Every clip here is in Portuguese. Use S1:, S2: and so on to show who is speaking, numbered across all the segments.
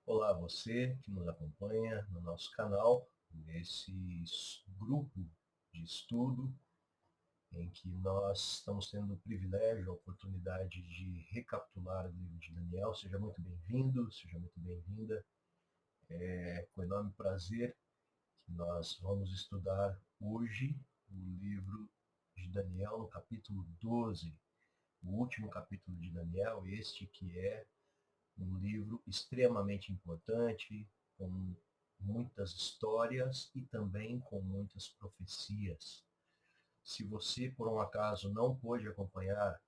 S1: Olá, você que nos acompanha no nosso canal, nesse grupo de estudo em que nós estamos tendo o privilégio, a oportunidade de recapitular o livro de Daniel. Seja muito bem-vindo, seja muito bem-vinda. É com enorme prazer que nós vamos estudar hoje o livro de Daniel no capítulo 12, o último capítulo de Daniel, este que é um livro extremamente importante, com muitas histórias e também com muitas profecias. Se você, por um acaso, não pôde acompanhar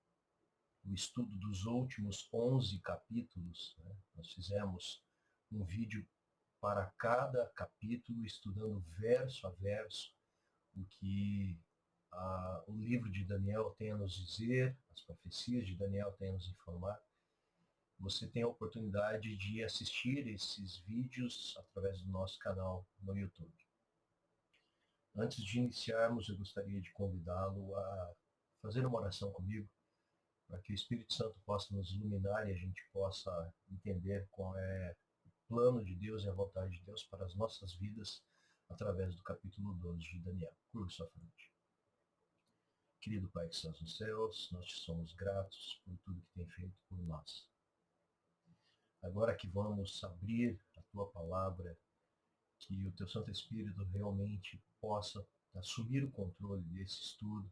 S1: o estudo dos últimos 11 capítulos, né, nós fizemos um vídeo para cada capítulo, estudando verso a verso o que o livro de Daniel tem a nos dizer, as profecias de Daniel têm a nos informar. Você tem a oportunidade de assistir esses vídeos através do nosso canal no YouTube. Antes de iniciarmos, eu gostaria de convidá-lo a fazer uma oração comigo, para que o Espírito Santo possa nos iluminar e a gente possa entender qual é o plano de Deus e a vontade de Deus para as nossas vidas através do capítulo 12 de Daniel. Curva sua frente. Querido Pai que estás nos céus, nós te somos gratos por tudo que tem feito por nós. Agora que vamos abrir a tua palavra, que o teu Santo Espírito realmente possa assumir o controle desse estudo,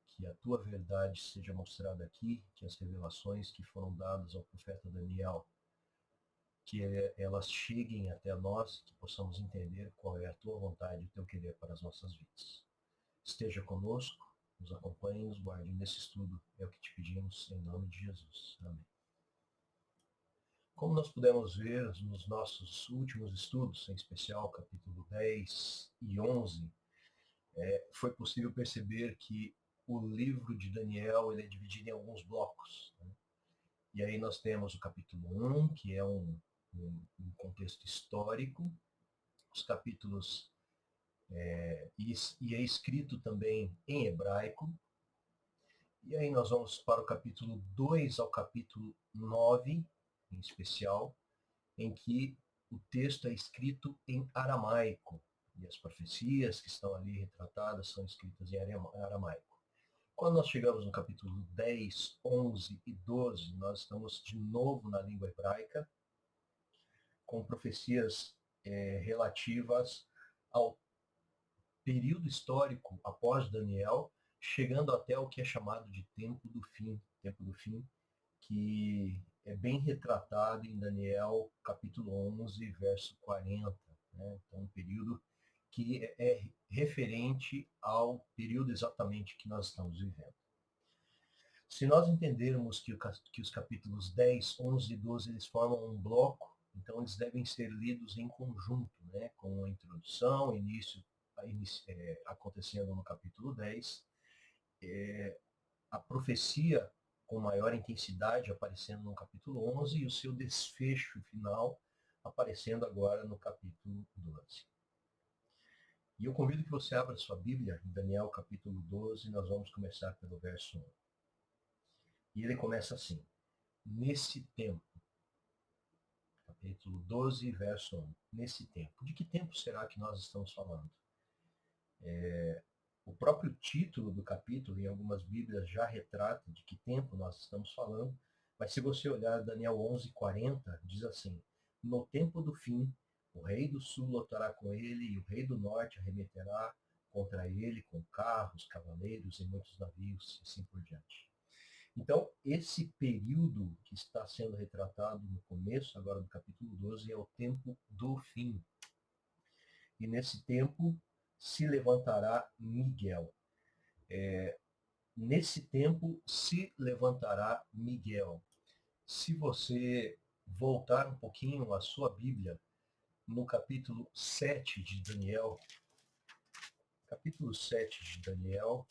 S1: que a tua verdade seja mostrada aqui, que as revelações que foram dadas ao profeta Daniel, que elas cheguem até nós, que possamos entender qual é a tua vontade e o teu querer para as nossas vidas. Esteja conosco, nos acompanhe, nos guarde nesse estudo, é o que te pedimos, em nome de Jesus. Amém. Como nós pudemos ver nos nossos últimos estudos, em especial capítulo 10 e 11, foi possível perceber que o livro de Daniel ele é dividido em alguns blocos, né? E aí nós temos o capítulo 1, que é um contexto histórico, os capítulos, e é escrito também em hebraico, e aí nós vamos para o capítulo 2 ao capítulo 9, em especial, em que o texto é escrito em aramaico, e as profecias que estão ali retratadas são escritas em aramaico. Quando nós chegamos no capítulo 10, 11 e 12, nós estamos de novo na língua hebraica, com profecias relativas ao período histórico após Daniel, chegando até o que é chamado de tempo do fim, que é bem retratado em Daniel capítulo 11, verso 40. Né? Então, um período que é referente ao período exatamente que nós estamos vivendo. Se nós entendermos que os capítulos 10, 11 e 12 eles formam um bloco, então eles devem ser lidos em conjunto, né? Com a introdução, início acontecendo no capítulo 10, a profecia com maior intensidade aparecendo no capítulo 11 e o seu desfecho final aparecendo agora no capítulo 12. E eu convido que você abra sua Bíblia em Daniel capítulo 12, nós vamos começar pelo verso 1. E ele começa assim: nesse tempo, capítulo 12, verso 1. Nesse tempo. De que tempo será que nós estamos falando? O próprio título do capítulo, em algumas Bíblias, já retrata de que tempo nós estamos falando, mas se você olhar Daniel 11:40, diz assim: no tempo do fim, o rei do sul lutará com ele, e o rei do norte arremeterá contra ele com carros, cavaleiros e muitos navios, e assim por diante. Então, esse período que está sendo retratado no começo, agora do capítulo 12, é o tempo do fim. E nesse tempo se levantará Miguel. Nesse tempo se levantará Miguel. Se você voltar um pouquinho à sua Bíblia, no capítulo 7 de Daniel, capítulo 7 de Daniel,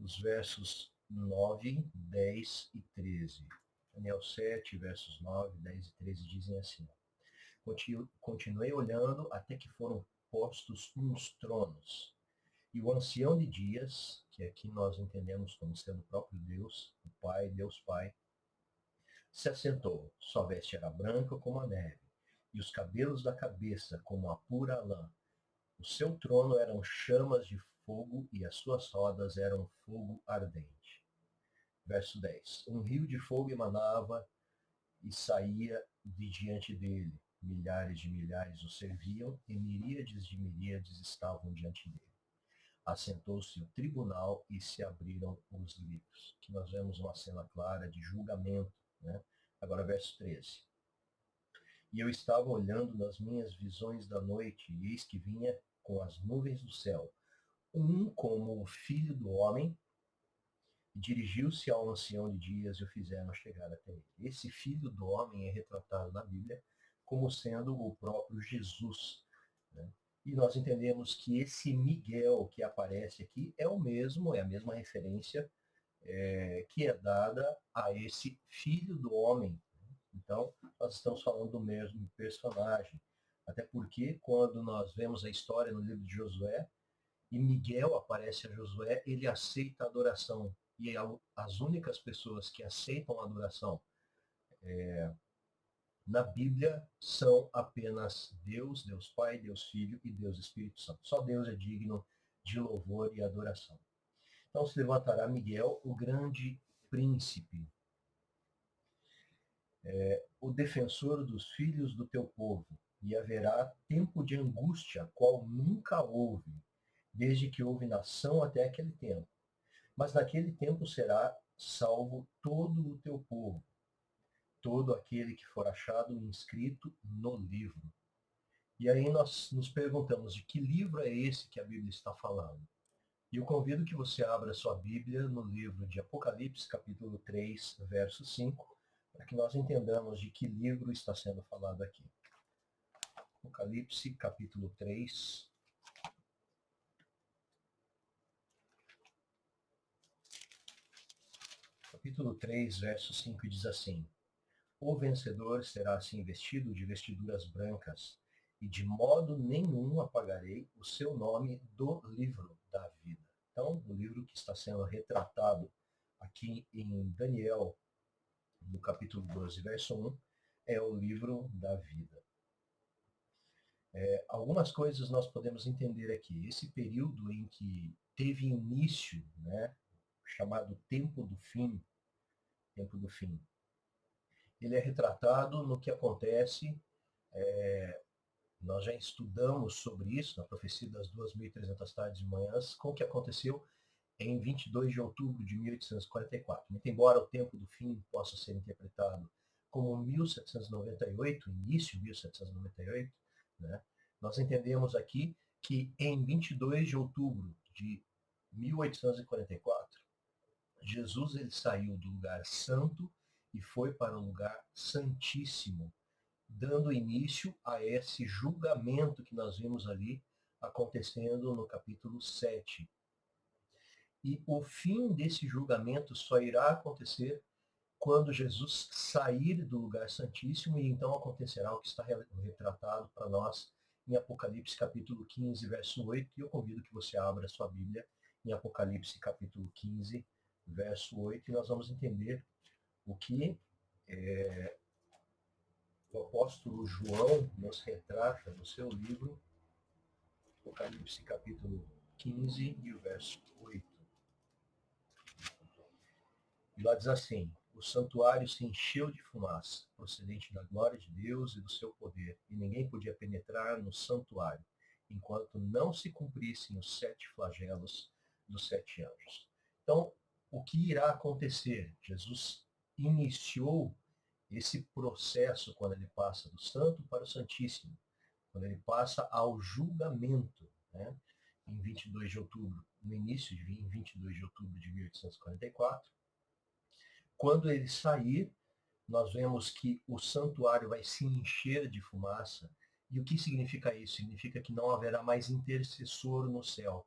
S1: os versos 9, 10 e 13. Daniel 7, versos 9, 10 e 13 dizem assim: continuei olhando até que foram postos uns tronos. E o ancião de dias, que aqui nós entendemos como sendo o próprio Deus, o Pai, Deus Pai, se assentou. Sua veste era branca como a neve, e os cabelos da cabeça como a pura lã. O seu trono eram chamas de fogo e as suas rodas eram fogo ardente. Verso 10. Um rio de fogo emanava e saía de diante dele. Milhares de milhares o serviam e miríades de miríades estavam diante dele. Assentou-se o tribunal e se abriram os livros. Aqui nós vemos uma cena clara de julgamento. Né? Agora, verso 13. E eu estava olhando nas minhas visões da noite, e eis que vinha com as nuvens do céu, um como o filho do homem, e dirigiu-se ao ancião de dias e o fizeram chegar até ele. Esse filho do homem é retratado na Bíblia como sendo o próprio Jesus. Né? E nós entendemos que esse Miguel que aparece aqui é o mesmo, é a mesma referência que é dada a esse filho do homem. Então, nós estamos falando do mesmo personagem. Até porque, quando nós vemos a história no livro de Josué, e Miguel aparece a Josué, ele aceita a adoração. E as únicas pessoas que aceitam a adoração na Bíblia são apenas Deus, Deus Pai, Deus Filho e Deus Espírito Santo. Só Deus é digno de louvor e adoração. Então se levantará Miguel, o grande príncipe, o defensor dos filhos do teu povo, e haverá tempo de angústia, qual nunca houve, desde que houve nação até aquele tempo. Mas naquele tempo será salvo todo o teu povo, todo aquele que for achado inscrito no livro. E aí nós nos perguntamos de que livro é esse que a Bíblia está falando. E eu convido que você abra sua Bíblia no livro de Apocalipse, capítulo 3, verso 5, para que nós entendamos de que livro está sendo falado aqui. Apocalipse, capítulo 3. Capítulo 3, verso 5 diz assim: O vencedor será assim vestido de vestiduras brancas, e de modo nenhum apagarei o seu nome do livro da vida. Então, o livro que está sendo retratado aqui em Daniel, no capítulo 12, verso 1, é o livro da vida. Algumas coisas nós podemos entender aqui. Esse período em que teve início, né, chamado tempo do fim, ele é retratado no que acontece, nós já estudamos sobre isso na profecia das 2.300 tardes e manhãs, com o que aconteceu em 22 de outubro de 1844. Muito embora o tempo do fim possa ser interpretado como 1798, início de 1798, né, nós entendemos aqui que em 22 de outubro de 1844, Jesus ele saiu do lugar santo e foi para o lugar santíssimo, dando início a esse julgamento que nós vimos ali acontecendo no capítulo 7. E o fim desse julgamento só irá acontecer quando Jesus sair do lugar santíssimo, e então acontecerá o que está retratado para nós em Apocalipse capítulo 15, verso 8, e eu convido que você abra sua Bíblia em Apocalipse capítulo 15, verso 8, e nós vamos entender o que o apóstolo João nos retrata no seu livro, Apocalipse capítulo 15 e o verso 8. E lá diz assim: o santuário se encheu de fumaça, procedente da glória de Deus e do seu poder, e ninguém podia penetrar no santuário, enquanto não se cumprissem os 7 flagelos dos 7 anjos. Então, o que irá acontecer? Jesus iniciou esse processo quando ele passa do santo para o santíssimo, quando ele passa ao julgamento, né? Em 22 de outubro, no início de 22 de outubro de 1844, quando ele sair, nós vemos que o santuário vai se encher de fumaça. E o que significa isso? Significa que não haverá mais intercessor no céu.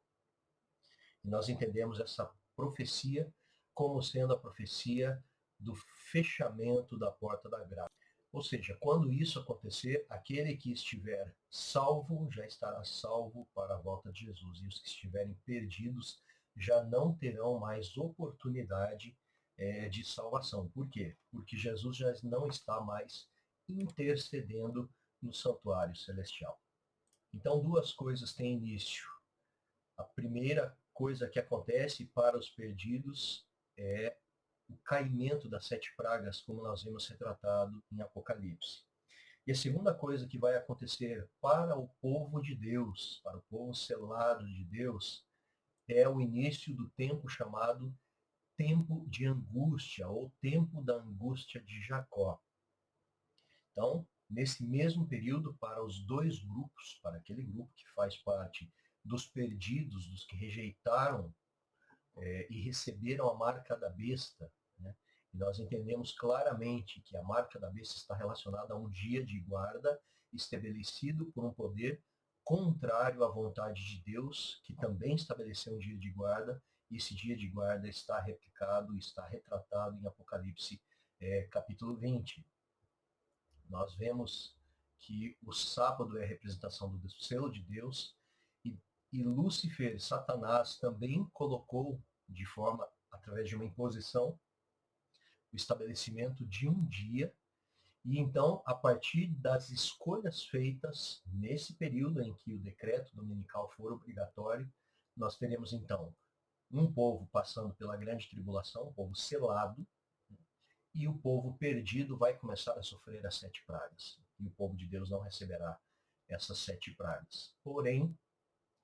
S1: E nós entendemos essa profecia como sendo a profecia do fechamento da porta da graça. Ou seja, quando isso acontecer, aquele que estiver salvo já estará salvo para a volta de Jesus. E os que estiverem perdidos já não terão mais oportunidade de salvação. Por quê? Porque Jesus já não está mais intercedendo no santuário celestial. Então, duas coisas têm início. A primeira coisa que acontece para os perdidos é o caimento das 7 pragas, como nós vimos retratado em Apocalipse. E a segunda coisa que vai acontecer para o povo de Deus, para o povo selado de Deus, é o início do tempo chamado tempo de angústia, ou tempo da angústia de Jacó. Então, nesse mesmo período, para os dois grupos, para aquele grupo que faz parte dos perdidos, dos que rejeitaram e receberam a marca da besta, né? E nós entendemos claramente que a marca da besta está relacionada a um dia de guarda estabelecido por um poder contrário à vontade de Deus, que também estabeleceu um dia de guarda, e esse dia de guarda está replicado, está retratado em Apocalipse capítulo 20. Nós vemos que o sábado é a representação do selo de Deus, e Lúcifer, Satanás, também colocou de forma, através de uma imposição, o estabelecimento de um dia. E então, a partir das escolhas feitas nesse período em que o decreto dominical for obrigatório, nós teremos então um povo passando pela grande tribulação, um povo selado, e o povo perdido vai começar a sofrer as 7 pragas. E o povo de Deus não receberá essas 7 pragas. Porém,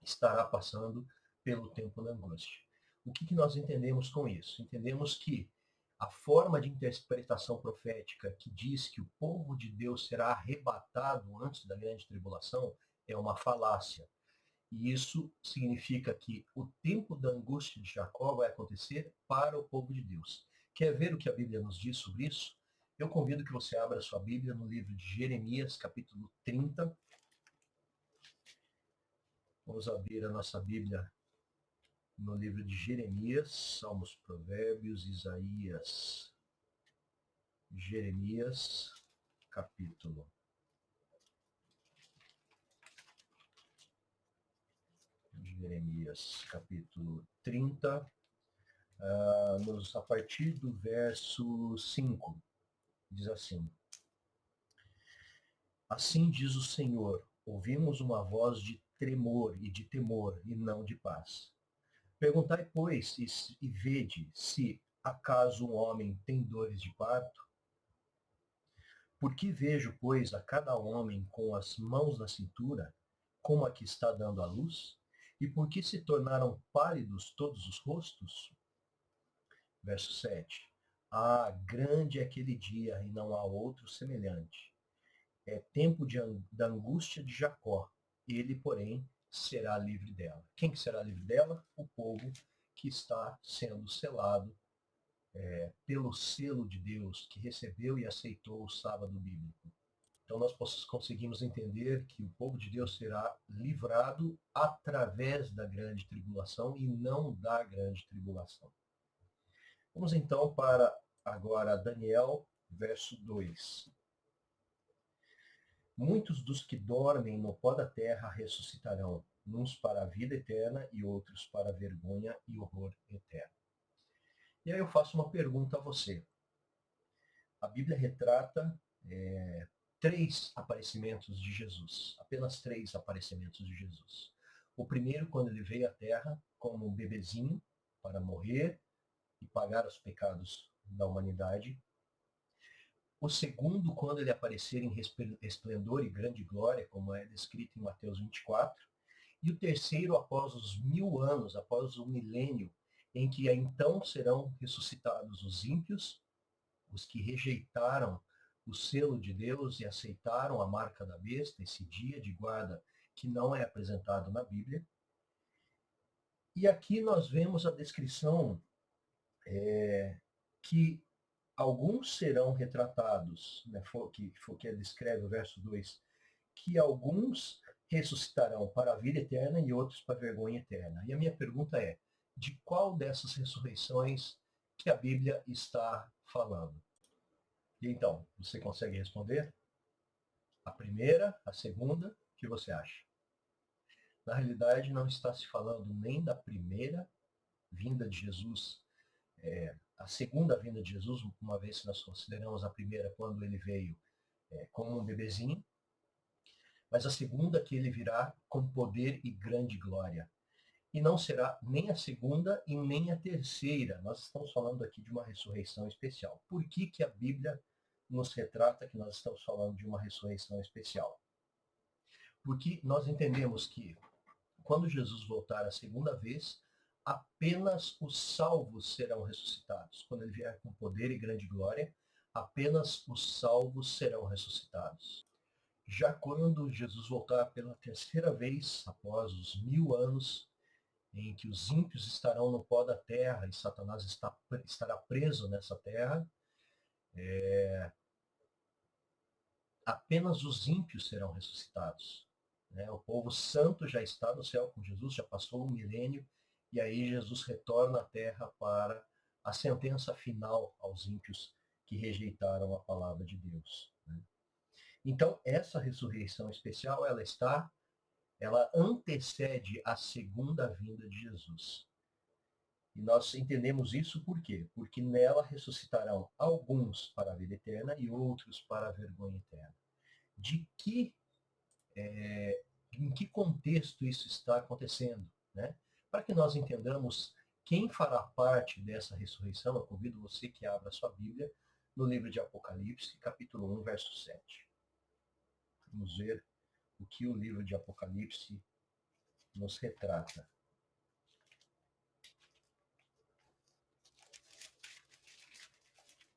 S1: estará passando pelo tempo da angústia. O que nós entendemos com isso? Entendemos que a forma de interpretação profética que diz que o povo de Deus será arrebatado antes da grande tribulação é uma falácia. E isso significa que o tempo da angústia de Jacó vai acontecer para o povo de Deus. Quer ver o que a Bíblia nos diz sobre isso? Eu convido que você abra sua Bíblia no livro de Jeremias, capítulo 30. Vamos abrir a nossa Bíblia no livro de Jeremias, Salmos, Provérbios, Isaías. Jeremias, capítulo. Jeremias, capítulo 30, a partir do verso 5, diz assim: Assim diz o Senhor, ouvimos uma voz de tremor e de temor, e não de paz. Perguntai, pois, e vede se acaso um homem tem dores de parto? Por que vejo, pois, a cada homem com as mãos na cintura, como a que está dando à luz? E por que se tornaram pálidos todos os rostos? Verso 7. Ah, grande é aquele dia, e não há outro semelhante. É tempo da angústia de Jacó. Ele, porém, será livre dela. Quem que será livre dela? O povo que está sendo selado pelo selo de Deus, que recebeu e aceitou o sábado bíblico. Então nós conseguimos entender que o povo de Deus será livrado através da grande tribulação e não da grande tribulação. Vamos então para agora Daniel, verso 2. Muitos dos que dormem no pó da terra ressuscitarão, uns para a vida eterna e outros para a vergonha e horror eterno. E aí eu faço uma pergunta a você. A Bíblia retrata 3 aparecimentos de Jesus, apenas 3 aparecimentos de Jesus. O primeiro, quando ele veio à Terra como um bebezinho para morrer e pagar os pecados da humanidade. O segundo, quando ele aparecer em esplendor e grande glória, como é descrito em Mateus 24. E o terceiro, após os 1000 anos, após o milênio, em que então serão ressuscitados os ímpios, os que rejeitaram o selo de Deus e aceitaram a marca da besta, esse dia de guarda que não é apresentado na Bíblia. E aqui nós vemos a descrição que alguns serão retratados, né, que descreve o verso 2, que alguns ressuscitarão para a vida eterna e outros para a vergonha eterna. E a minha pergunta é, de qual dessas ressurreições que a Bíblia está falando? E então, você consegue responder? A primeira, a segunda, o que você acha? Na realidade, não está se falando nem da primeira vinda de Jesus, a segunda vinda de Jesus, uma vez que nós consideramos a primeira quando ele veio como um bebezinho, mas a segunda que ele virá com poder e grande glória. E não será nem a segunda e nem a terceira. Nós estamos falando aqui de uma ressurreição especial. Por que que a Bíblia nos retrata que nós estamos falando de uma ressurreição especial? Porque nós entendemos que quando Jesus voltar a segunda vez, apenas os salvos serão ressuscitados. Quando ele vier com poder e grande glória, apenas os salvos serão ressuscitados. Já quando Jesus voltar pela terceira vez, após os 1000 anos, em que os ímpios estarão no pó da terra e Satanás estará preso nessa terra, apenas os ímpios serão ressuscitados. Né? O povo santo já está no céu com Jesus, já passou um milênio, e aí Jesus retorna à terra para a sentença final aos ímpios que rejeitaram a palavra de Deus. Né? Então, essa ressurreição especial, ela antecede a segunda vinda de Jesus. E nós entendemos isso por quê? Porque nela ressuscitarão alguns para a vida eterna e outros para a vergonha eterna. De que, em que contexto isso está acontecendo? Né? Para que nós entendamos quem fará parte dessa ressurreição, eu convido você que abra sua Bíblia no livro de Apocalipse, capítulo 1, verso 7. Vamos ver o que o livro de Apocalipse nos retrata.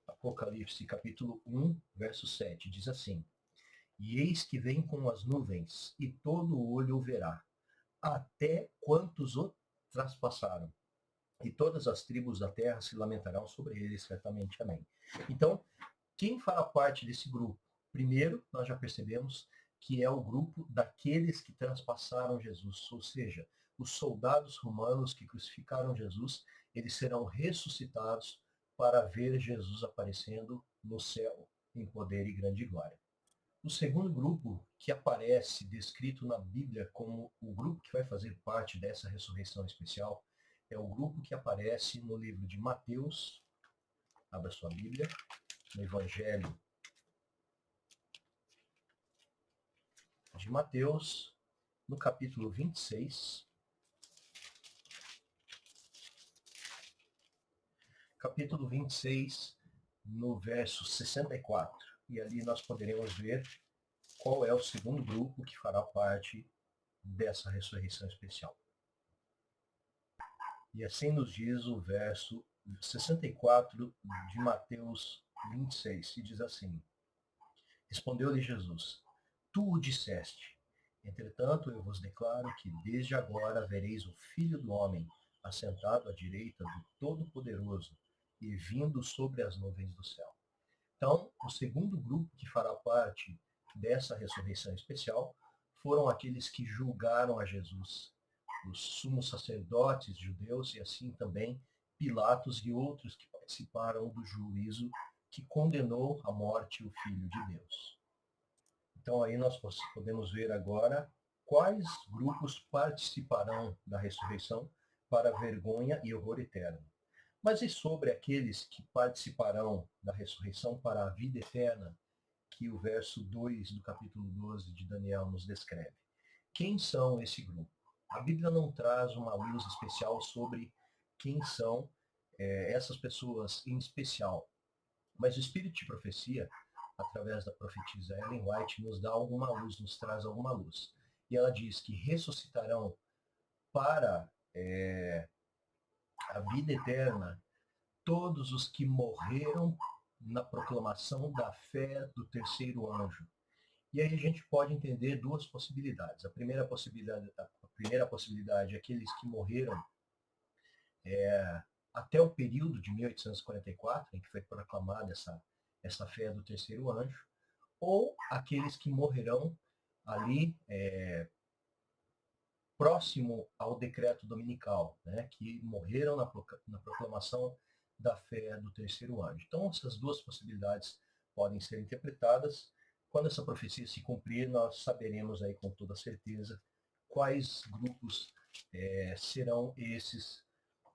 S1: Apocalipse, capítulo 1, verso 7, diz assim: E eis que vem com as nuvens, e todo olho o verá, até quantos o traspassaram. E todas as tribos da terra se lamentarão sobre ele, certamente. Amém. Então, quem fará parte desse grupo? Primeiro, nós já percebemos que é o grupo daqueles que transpassaram Jesus, ou seja, os soldados romanos que crucificaram Jesus, eles serão ressuscitados para ver Jesus aparecendo no céu em poder e grande glória. O segundo grupo que aparece descrito na Bíblia como o grupo que vai fazer parte dessa ressurreição especial é o grupo que aparece no livro de Mateus. Abra sua Bíblia, no Evangelho de Mateus, no capítulo 26. Capítulo 26, no verso 64. E ali nós poderemos ver qual é o segundo grupo que fará parte dessa ressurreição especial. E assim nos diz o verso 64 de Mateus 26, que diz assim: Respondeu-lhe Jesus: Tu o disseste. Entretanto, eu vos declaro que desde agora vereis o Filho do Homem assentado à direita do Todo-Poderoso e vindo sobre as nuvens do céu. Então, o segundo grupo que fará parte dessa ressurreição especial foram aqueles que julgaram a Jesus, os sumos sacerdotes judeus e assim também Pilatos e outros que participaram do juízo que condenou à morte o Filho de Deus. Então aí nós podemos ver agora quais grupos participarão da ressurreição para a vergonha e horror eterno. Mas e sobre aqueles que participarão da ressurreição para a vida eterna, que o verso 2 do capítulo 12 de Daniel nos descreve? Quem são esse grupo? A Bíblia não traz uma luz especial sobre quem são essas pessoas em especial, mas o Espírito de Profecia, através da profetisa Ellen White, nos dá alguma luz, nos traz alguma luz. E ela diz que ressuscitarão para a vida eterna todos os que morreram na proclamação da fé do terceiro anjo. E aí a gente pode entender duas possibilidades. A primeira possibilidade é aqueles que morreram até o período de 1844, em que foi proclamada essa fé do terceiro anjo, ou aqueles que morrerão ali próximo ao decreto dominical, né, que morreram na proclamação da fé do terceiro anjo. Então, essas duas possibilidades podem ser interpretadas. Quando essa profecia se cumprir, nós saberemos aí com toda certeza quais grupos serão esses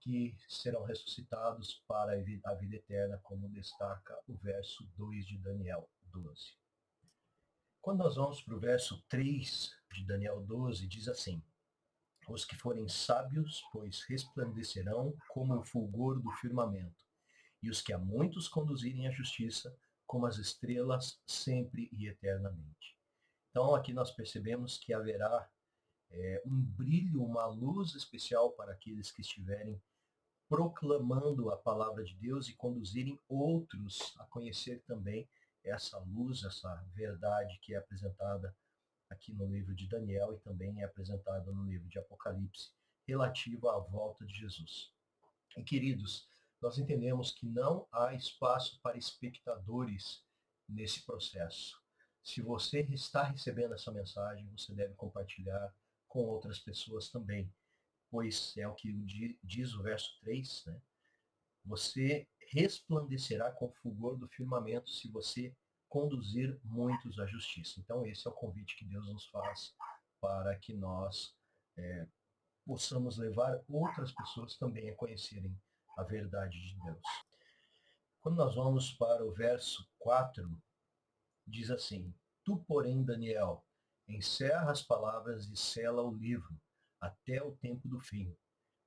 S1: que serão ressuscitados para a vida eterna, como destaca o verso 2 de Daniel 12. Quando nós vamos para o verso 3 de Daniel 12, diz assim: os que forem sábios, pois resplandecerão como o fulgor do firmamento, e os que a muitos conduzirem à justiça, como as estrelas, sempre e eternamente. Então, aqui nós percebemos que haverá um brilho, uma luz especial para aqueles que estiverem proclamando a palavra de Deus e conduzirem outros a conhecer também essa luz, essa verdade que é apresentada aqui no livro de Daniel e também é apresentada no livro de Apocalipse, relativa à volta de Jesus. E, queridos, nós entendemos que não há espaço para espectadores nesse processo. Se você está recebendo essa mensagem, você deve compartilhar com outras pessoas também, pois é o que diz o verso 3, né? Você resplandecerá com o fulgor do firmamento se você conduzir muitos à justiça. Então, esse é o convite que Deus nos faz para que nós possamos levar outras pessoas também a conhecerem a verdade de Deus. Quando nós vamos para o verso 4, diz assim: tu, porém, Daniel, encerra as palavras e sela o livro até o tempo do fim.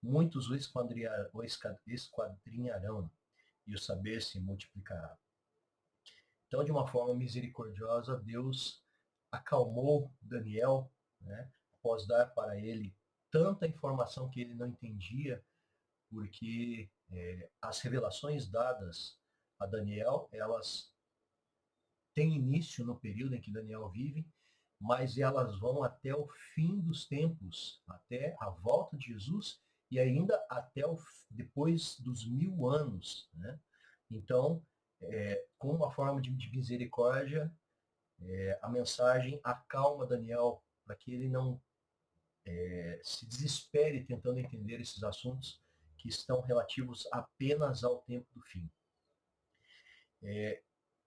S1: Muitos o esquadrinharão e o saber se multiplicará. Então, de uma forma misericordiosa, Deus acalmou Daniel, né, após dar para ele tanta informação que ele não entendia, porque as revelações dadas a Daniel, elas têm início no período em que Daniel vive, mas elas vão até o fim dos tempos, até a volta de Jesus e ainda até depois dos 1000 anos, né? Então, com uma forma de misericórdia, a mensagem acalma Daniel para que ele não se desespere tentando entender esses assuntos que estão relativos apenas ao tempo do fim.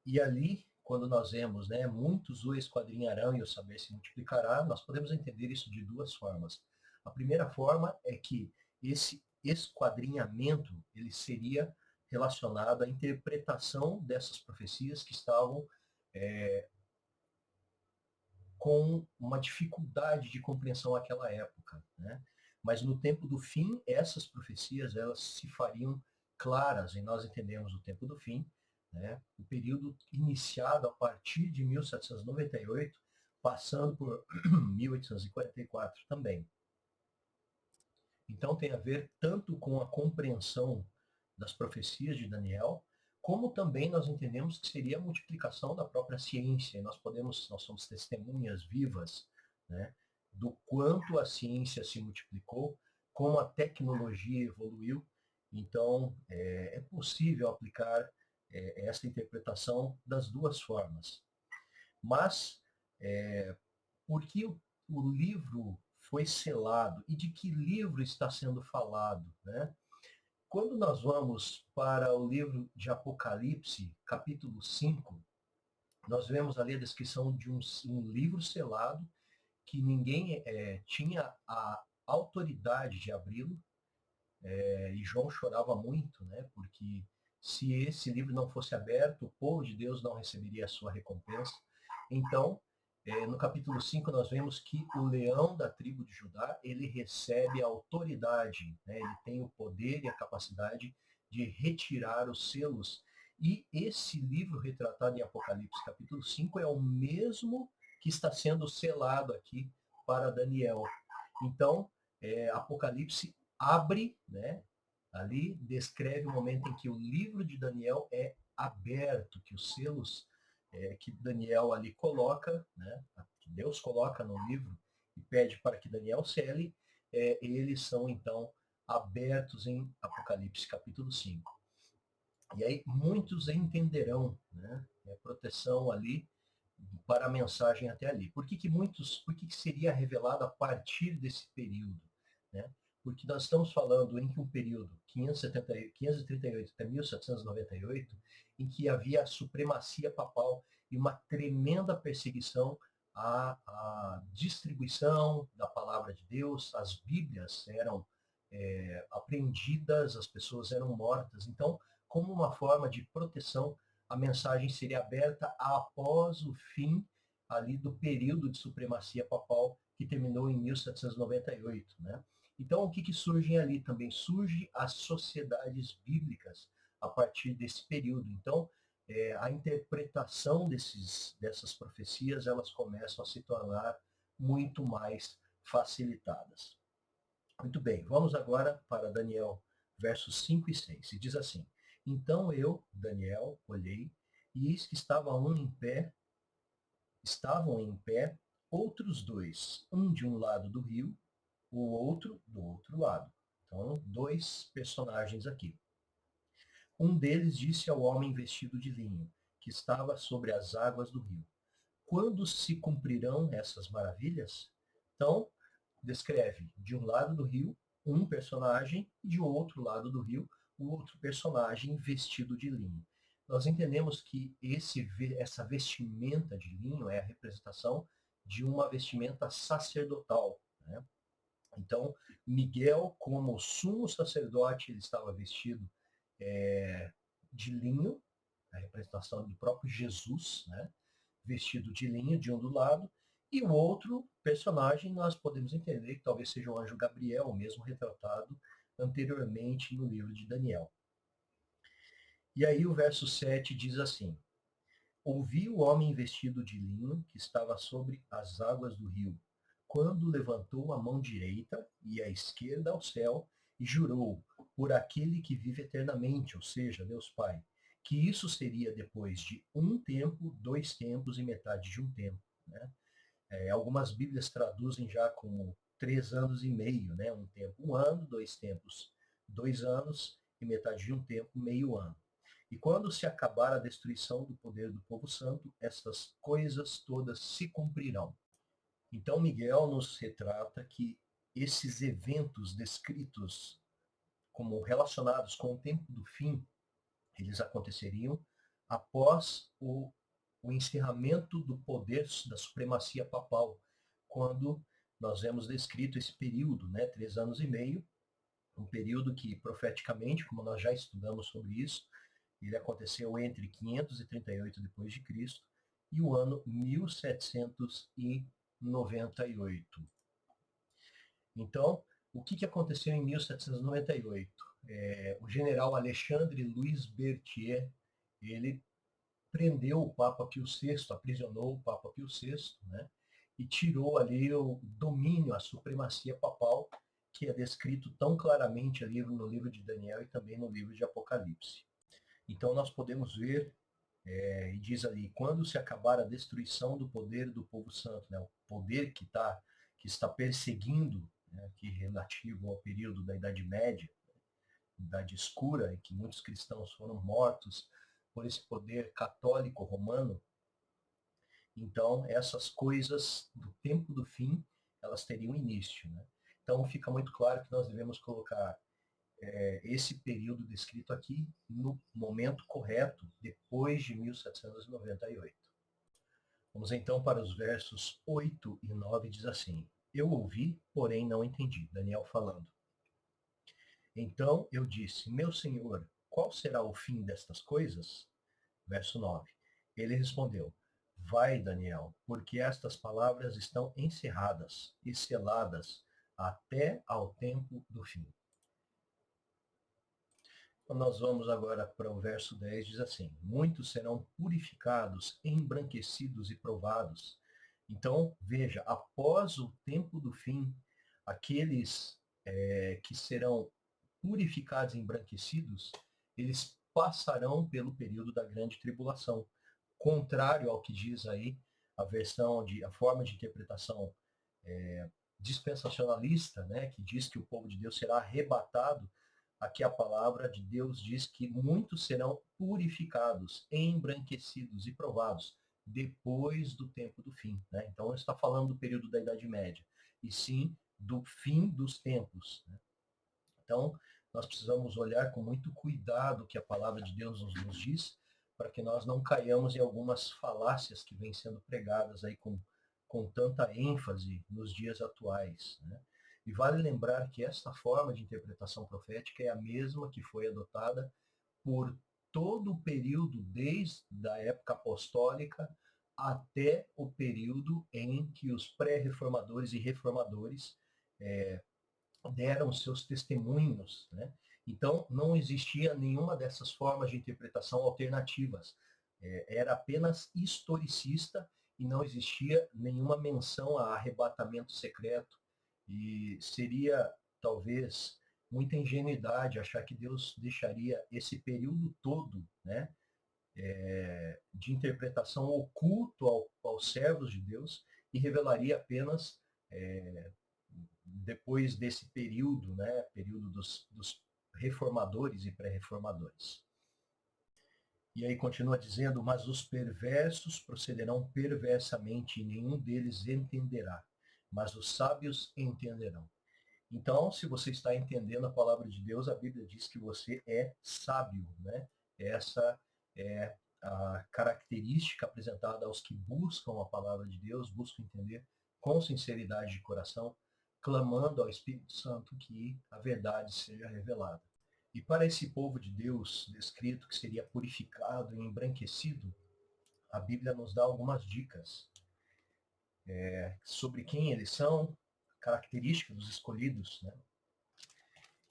S1: E ali, quando nós vemos, né, muitos o esquadrinharão e o saber se multiplicará, nós podemos entender isso de duas formas. A primeira forma é que esse esquadrinhamento ele seria relacionado à interpretação dessas profecias que estavam com uma dificuldade de compreensão naquela época, né? Mas no tempo do fim, essas profecias elas se fariam claras, e nós entendemos o tempo do fim, né? O período iniciado a partir de 1798, passando por 1844 também. Então tem a ver tanto com a compreensão das profecias de Daniel, como também nós entendemos que seria a multiplicação da própria ciência. E nós somos testemunhas vivas, né, do quanto a ciência se multiplicou, como a tecnologia evoluiu. Então, é possível aplicar essa interpretação das duas formas. Mas, por que o livro foi selado e de que livro está sendo falado, né? Quando nós vamos para o livro de Apocalipse, capítulo 5, nós vemos ali a descrição de um livro selado que ninguém tinha a autoridade de abri-lo, e João chorava muito, né? Porque se esse livro não fosse aberto, o povo de Deus não receberia a sua recompensa. Então, no capítulo 5, nós vemos que o leão da tribo de Judá, ele recebe a autoridade, né? Ele tem o poder e a capacidade de retirar os selos. E esse livro retratado em Apocalipse, capítulo 5, é o mesmo que está sendo selado aqui para Daniel. Então, Apocalipse abre, né? Ali descreve o momento em que o livro de Daniel é aberto, que os selos que Daniel ali coloca, né? Que Deus coloca no livro e pede para que Daniel cele, eles são então abertos em Apocalipse capítulo 5. E aí muitos entenderão, né? Proteção ali para a mensagem até ali. Por que seria revelado a partir desse período, né? Porque nós estamos falando em que um período, 538 até 1798, em que havia a supremacia papal e uma tremenda perseguição à distribuição da palavra de Deus, as Bíblias eram apreendidas, as pessoas eram mortas. Então, como uma forma de proteção, a mensagem seria aberta após o fim ali do período de supremacia papal que terminou em 1798, né? Então, o que surgem ali? Também surgem as sociedades bíblicas a partir desse período. Então, a interpretação dessas profecias, elas começam a se tornar muito mais facilitadas. Muito bem, vamos agora para Daniel, versos 5 e 6. E diz assim: Então eu, Daniel, olhei, e eis que estavam em pé outros dois, um de um lado do rio, o outro do outro lado. Então, dois personagens aqui. Um deles disse ao homem vestido de linho, que estava sobre as águas do rio: Quando se cumprirão essas maravilhas? Então, descreve de um lado do rio um personagem e de outro lado do rio o outro personagem vestido de linho. Nós entendemos que essa vestimenta de linho é a representação de uma vestimenta sacerdotal, né? Então, Miguel, como sumo sacerdote, ele estava vestido de linho, a representação do próprio Jesus, né? Vestido de linho de um do lado, e o outro personagem nós podemos entender que talvez seja o anjo Gabriel, mesmo retratado anteriormente no livro de Daniel. E aí o verso 7 diz assim: Ouvi o homem vestido de linho que estava sobre as águas do rio, quando levantou a mão direita e a esquerda ao céu e jurou por aquele que vive eternamente, ou seja, Deus Pai, que isso seria depois de um tempo, dois tempos e metade de um tempo, né? Algumas Bíblias traduzem já como 3 anos e meio, né? Um tempo, um ano, dois tempos, 2 anos e metade de um tempo, meio ano. E quando se acabar a destruição do poder do povo santo, estas coisas todas se cumprirão. Então Miguel nos retrata que esses eventos descritos como relacionados com o tempo do fim, eles aconteceriam após o encerramento do poder da supremacia papal, quando nós vemos descrito esse período, né, 3 anos e meio, um período que profeticamente, como nós já estudamos sobre isso, ele aconteceu entre 538 depois de Cristo e o ano 1798. Então, o que aconteceu em 1798? O general Alexandre Louis Berthier, ele prendeu o Papa Pio VI, aprisionou o Papa Pio VI, né, e tirou ali o domínio, a supremacia papal, que é descrito tão claramente ali no livro de Daniel e também no livro de Apocalipse. Então nós podemos ver, e diz ali, quando se acabar a destruição do poder do povo santo, né, o poder que está perseguindo, né, que é relativo ao período da Idade Média, Idade Escura, em que muitos cristãos foram mortos por esse poder católico romano, então essas coisas do tempo do fim, elas teriam início, né? Então fica muito claro que nós devemos colocar esse período descrito aqui no momento correto, depois de 1798. Vamos então para os versos 8 e 9, diz assim: Eu ouvi, porém não entendi. Daniel falando. Então eu disse: Meu senhor, qual será o fim destas coisas? Verso 9. Ele respondeu: Vai, Daniel, porque estas palavras estão encerradas e seladas até ao tempo do fim. Então, nós vamos agora para o verso 10, diz assim: Muitos serão purificados, embranquecidos e provados. Então, veja, após o tempo do fim, aqueles que serão purificados e embranquecidos, eles passarão pelo período da grande tribulação. Contrário ao que diz aí a forma de interpretação dispensacionalista, né, que diz que o povo de Deus será arrebatado. Aqui a palavra de Deus diz que muitos serão purificados, embranquecidos e provados depois do tempo do fim, né? Então não está falando do período da Idade Média, e sim do fim dos tempos, né? Então nós precisamos olhar com muito cuidado o que a palavra de Deus nos diz, para que nós não caiamos em algumas falácias que vêm sendo pregadas aí com tanta ênfase nos dias atuais, né? E vale lembrar que esta forma de interpretação profética é a mesma que foi adotada por todo o período, desde a época apostólica até o período em que os pré-reformadores e reformadores deram seus testemunhos, né? Então, não existia nenhuma dessas formas de interpretação alternativas. Era apenas historicista e não existia nenhuma menção a arrebatamento secreto. E seria, talvez, muita ingenuidade achar que Deus deixaria esse período todo, né, de interpretação oculto aos servos de Deus e revelaria apenas depois desse período, né, período dos reformadores e pré-reformadores. E aí continua dizendo, mas os perversos procederão perversamente e nenhum deles entenderá, mas os sábios entenderão. Então, se você está entendendo a palavra de Deus, a Bíblia diz que você é sábio, né? Essa é a característica apresentada aos que buscam a palavra de Deus, buscam entender com sinceridade de coração, clamando ao Espírito Santo que a verdade seja revelada. E para esse povo de Deus, descrito que seria purificado e embranquecido, a Bíblia nos dá algumas dicas sobre quem eles são, característica dos escolhidos, né?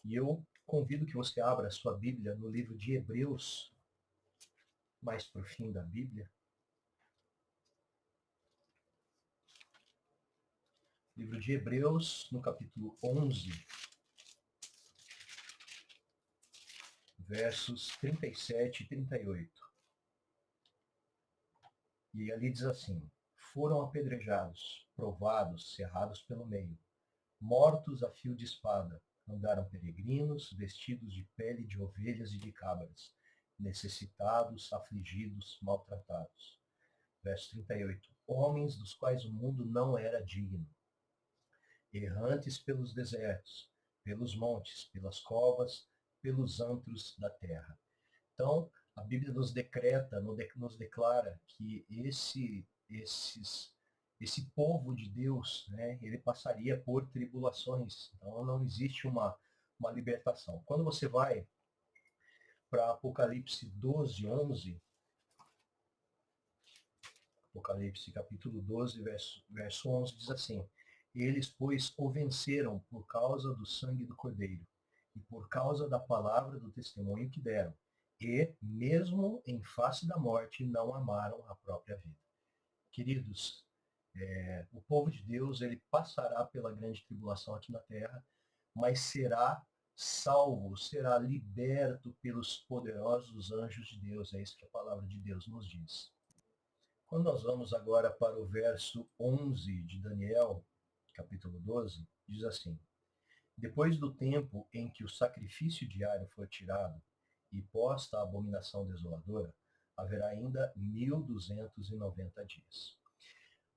S1: E eu convido que você abra a sua Bíblia no livro de Hebreus, mais para o fim da Bíblia. Livro de Hebreus, no capítulo 11, versos 37 e 38. E ali diz assim: foram apedrejados, provados, cerrados pelo meio, mortos a fio de espada, andaram peregrinos, vestidos de pele de ovelhas e de cabras, necessitados, afligidos, maltratados. Verso 38. Homens dos quais o mundo não era digno, errantes pelos desertos, pelos montes, pelas covas, pelos antros da terra. Então, a Bíblia nos decreta, nos declara que esse povo de Deus, né, ele passaria por tribulações. Então, não existe uma libertação. Quando você vai para Apocalipse 12, 11, Apocalipse capítulo 12, verso 11, diz assim: eles, pois, o venceram por causa do sangue do Cordeiro e por causa da palavra do testemunho que deram. E, mesmo em face da morte, não amaram a própria vida. Queridos, o povo de Deus, ele passará pela grande tribulação aqui na terra, mas será salvo, será liberto pelos poderosos anjos de Deus. É isso que a palavra de Deus nos diz. Quando nós vamos agora para o verso 11 de Daniel, capítulo 12, diz assim: depois do tempo em que o sacrifício diário for tirado e posta a abominação desoladora, haverá ainda 1290 dias.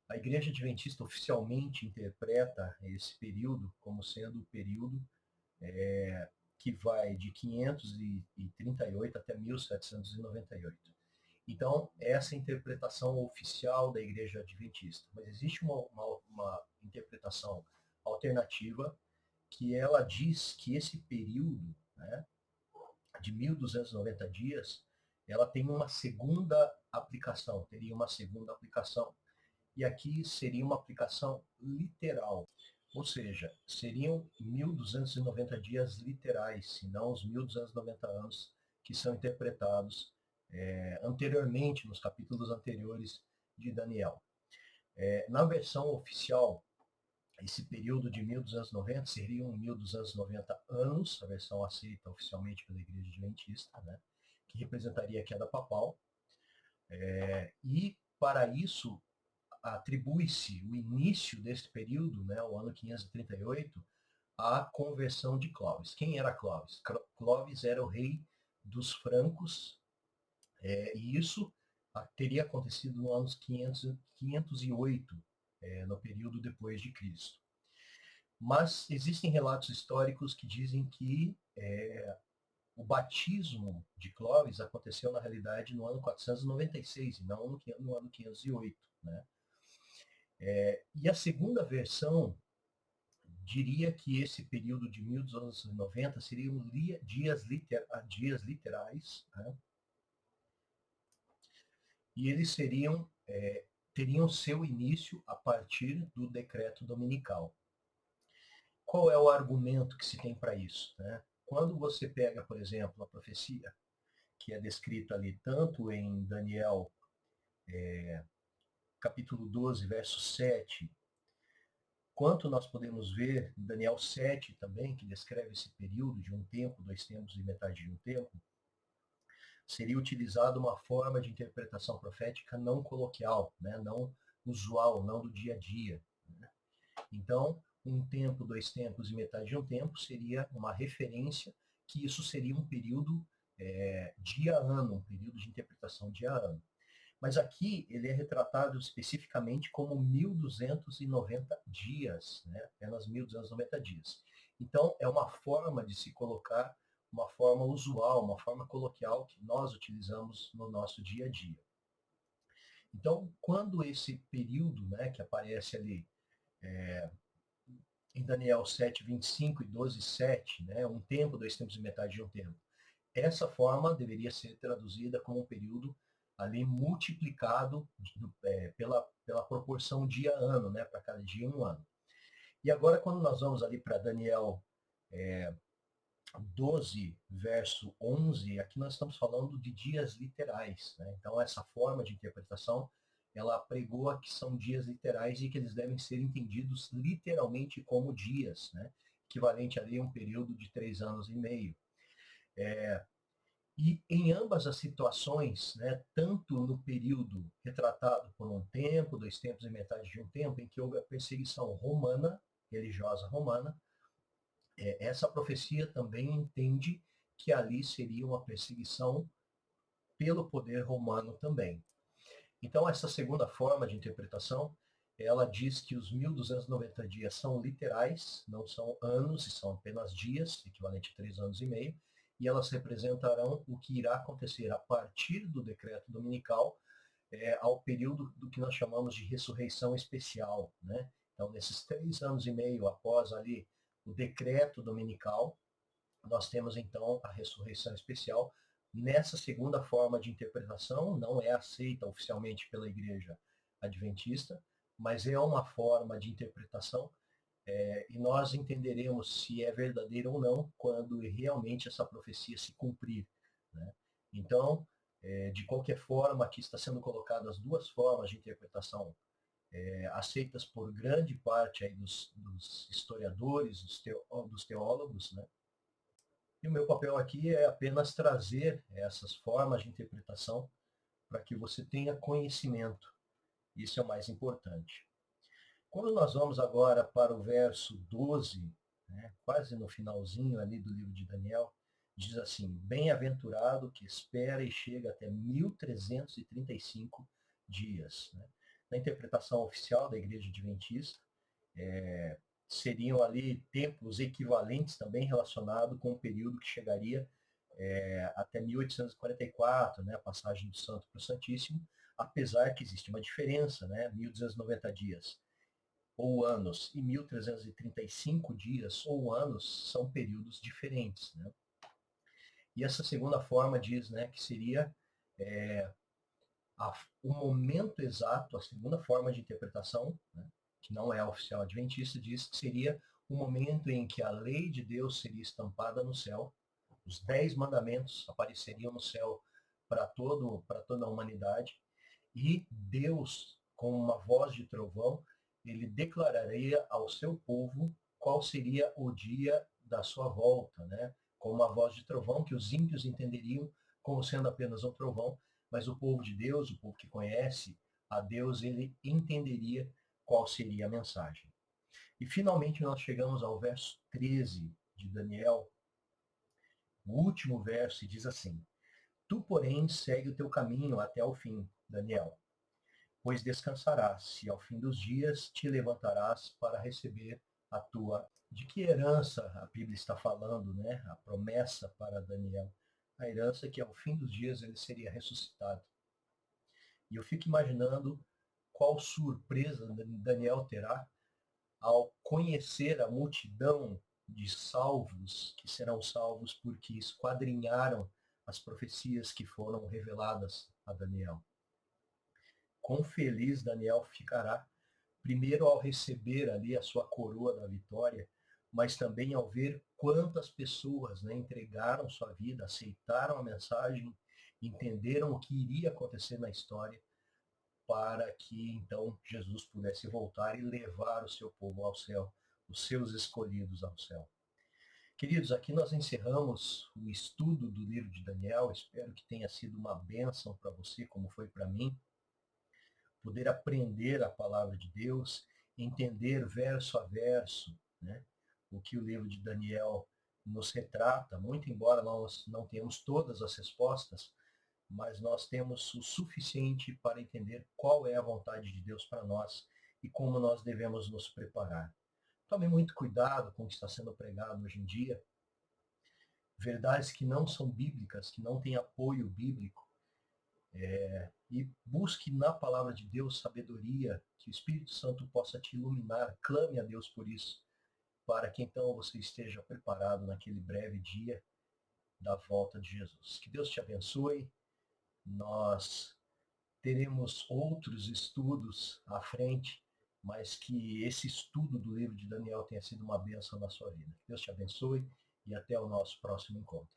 S1: A Igreja Adventista oficialmente interpreta esse período como sendo o período que vai de 538 até 1798. Então, essa é a interpretação oficial da Igreja Adventista. Mas existe uma interpretação alternativa que ela diz que esse período, né, de 1290 dias, ela tem uma segunda aplicação, teria uma segunda aplicação. E aqui seria uma aplicação literal, ou seja, seriam 1290 dias literais, e não os 1290 anos que são interpretados anteriormente, nos capítulos anteriores de Daniel. Na versão oficial, esse período de 1290 seriam 1290 anos, a versão aceita oficialmente pela Igreja Adventista, né, que representaria a queda papal. E, para isso, atribui-se o início desse período, né, o ano 538, à conversão de Clovis. Quem era Clovis? Clovis era o rei dos francos, e isso teria acontecido no ano 508, no período depois de Cristo. Mas existem relatos históricos que dizem que o batismo de Clovis aconteceu, na realidade, no ano 496, e não no ano 508. Né? E a segunda versão diria que esse período de 1290 seriam dias literais, né? E eles seriam teriam seu início a partir do decreto dominical. Qual é o argumento que se tem para isso, né? Quando você pega, por exemplo, a profecia, que é descrita ali tanto em Daniel, capítulo 12, verso 7, quanto nós podemos ver em Daniel 7 também, que descreve esse período de um tempo, 2 tempos e metade de um tempo, seria utilizada uma forma de interpretação profética não coloquial, né? Não usual, não do dia a dia. Né? Então, 1 tempo, 2 tempos e metade de um tempo seria uma referência que isso seria um período dia-ano, um período de interpretação dia-ano. Mas aqui ele é retratado especificamente como 1290 dias, né? Apenas 1290 dias. Então, é uma forma de se colocar, uma forma usual, uma forma coloquial que nós utilizamos no nosso dia a dia. Então, quando esse período, né, que aparece ali em Daniel 7, 25 e 12, 7, né, 1 tempo, 2 tempos e metade de um tempo, essa forma deveria ser traduzida como um período ali multiplicado pela proporção dia-ano, né, para cada dia um ano. E agora, quando nós vamos ali para Daniel 12, verso 11, aqui nós estamos falando de dias literais. Né? Então, essa forma de interpretação, ela apregoa que são dias literais e que eles devem ser entendidos literalmente como dias, né? Equivalente ali a um período de 3 anos e meio. E em ambas as situações, né, tanto no período retratado por 1 tempo, 2 tempos e metade de um tempo, em que houve a perseguição romana, religiosa romana, essa profecia também entende que ali seria uma perseguição pelo poder romano também. Então, essa segunda forma de interpretação, ela diz que os 1290 dias são literais, não são anos, e são apenas dias, equivalente a 3 anos e meio, e elas representarão o que irá acontecer a partir do decreto dominical ao período do que nós chamamos de ressurreição especial. Né? Então, nesses 3 anos e meio após ali o decreto dominical, nós temos então a ressurreição especial. Nessa segunda forma de interpretação, não é aceita oficialmente pela Igreja Adventista, mas é uma forma de interpretação e nós entenderemos se é verdadeira ou não quando realmente essa profecia se cumprir. Né? Então, de qualquer forma, aqui está sendo colocadas as duas formas de interpretação aceitas por grande parte aí dos historiadores, dos teólogos, né? E o meu papel aqui é apenas trazer essas formas de interpretação para que você tenha conhecimento. Isso é o mais importante. Quando nós vamos agora para o verso 12, né, quase no finalzinho ali do livro de Daniel, diz assim: bem-aventurado que espera e chega até 1335 dias. Né? Na interpretação oficial da Igreja Adventista, seriam ali tempos equivalentes também relacionados com o período que chegaria até 1844, né, a passagem do Santo para o Santíssimo, apesar que existe uma diferença, né, 1290 dias ou anos e 1335 dias ou anos são períodos diferentes. Né? E essa segunda forma diz, né, que seria o momento exato, a segunda forma de interpretação, né, que não é oficial adventista, diz que seria o momento em que a lei de Deus seria estampada no céu, os 10 mandamentos apareceriam no céu para toda a humanidade, e Deus, com uma voz de trovão, ele declararia ao seu povo qual seria o dia da sua volta, né? Com uma voz de trovão que os ímpios entenderiam como sendo apenas um trovão, mas o povo de Deus, o povo que conhece a Deus, ele entenderia qual seria a mensagem. E finalmente nós chegamos ao verso 13 de Daniel, o último verso, e diz assim: Tu, porém, segue o teu caminho até o fim, Daniel, pois descansarás, e ao fim dos dias te levantarás para receber a tua. De que herança a Bíblia está falando, né? A promessa para Daniel. A herança é que ao fim dos dias ele seria ressuscitado. E eu fico imaginando qual surpresa Daniel terá ao conhecer a multidão de salvos que serão salvos porque esquadrinharam as profecias que foram reveladas a Daniel. quão feliz Daniel ficará, primeiro ao receber ali a sua coroa da vitória, mas também ao ver quantas pessoas, né, entregaram sua vida, aceitaram a mensagem, entenderam o que iria acontecer na história, para que então Jesus pudesse voltar e levar o seu povo ao céu, os seus escolhidos ao céu. Queridos, aqui nós encerramos o estudo do livro de Daniel. Espero que tenha sido uma bênção para você, como foi para mim, poder aprender a palavra de Deus, entender verso a verso, né, o que o livro de Daniel nos retrata, muito embora nós não tenhamos todas as respostas, mas nós temos o suficiente para entender qual é a vontade de Deus para nós e como nós devemos nos preparar. Tome muito cuidado com o que está sendo pregado hoje em dia, verdades que não são bíblicas, que não têm apoio bíblico, e busque na palavra de Deus sabedoria, que o Espírito Santo possa te iluminar, clame a Deus por isso, para que então você esteja preparado naquele breve dia da volta de Jesus. Que Deus te abençoe. Nós teremos outros estudos à frente, mas que esse estudo do livro de Daniel tenha sido uma bênção na sua vida. Deus te abençoe e até o nosso próximo encontro.